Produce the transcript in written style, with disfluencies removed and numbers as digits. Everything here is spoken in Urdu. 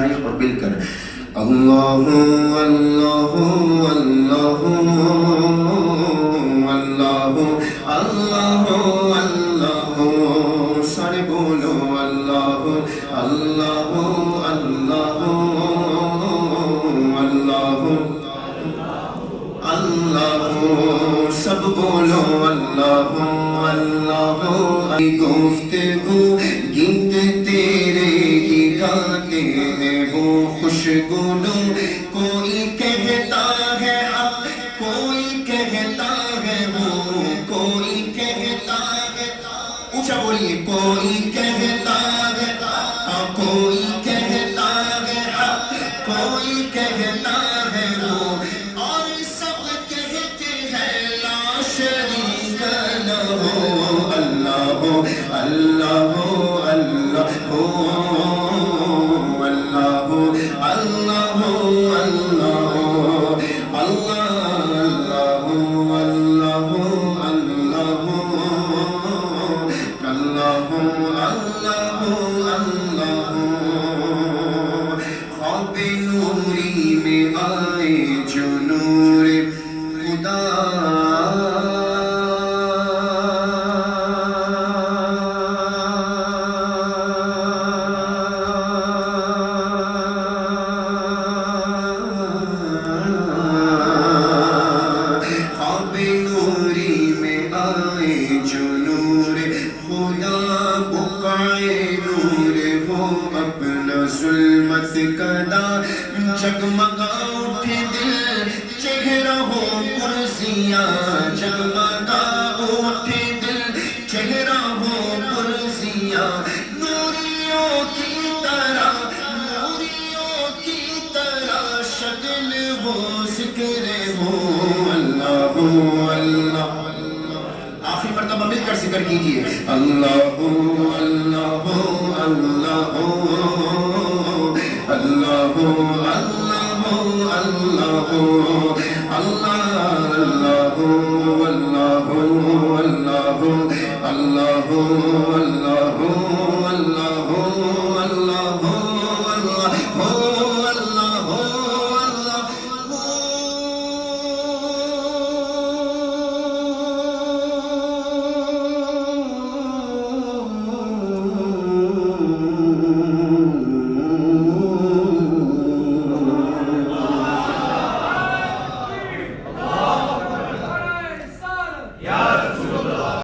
اور مل کر اللہ اللہ اللہ اللہ اللہ اللہ سارے بولو اللہ اللہ اللہ اللہ اللہ سب بولو اللہ اللہ گفتگو گیت تیرے ہی گاتے ہیں وہ خوشگلو کوئی کہتا ہے حق کوئی کہتا ہے وہ کوئی کہتا ہے اونچا بولیے کوئی کہتا ہے کوئی کہتا ہے حق کوئی کہتا ہے وہ اور سب کہتے ہیں لا شریک لہ اللہ اللہ اللہ خواب نوری میں آئے جو نور خدا خواب نوری میں آئے جو نور خدا بقائے نور ہو اپنا ظلمت کدا جگمگا اٹھے دل چہرہ ہو کرسیاں جگمگا اٹھے دل چہرہ ہو کرسیاں نوریوں کی طرح شکل ہو ذکر ہو اللہ اللہ آخری مرتبہ مل کر ذکر کیجئے اللہ اللہ اللہ اللہ اللہ اللہ اللہ اللہ اللہ اللہ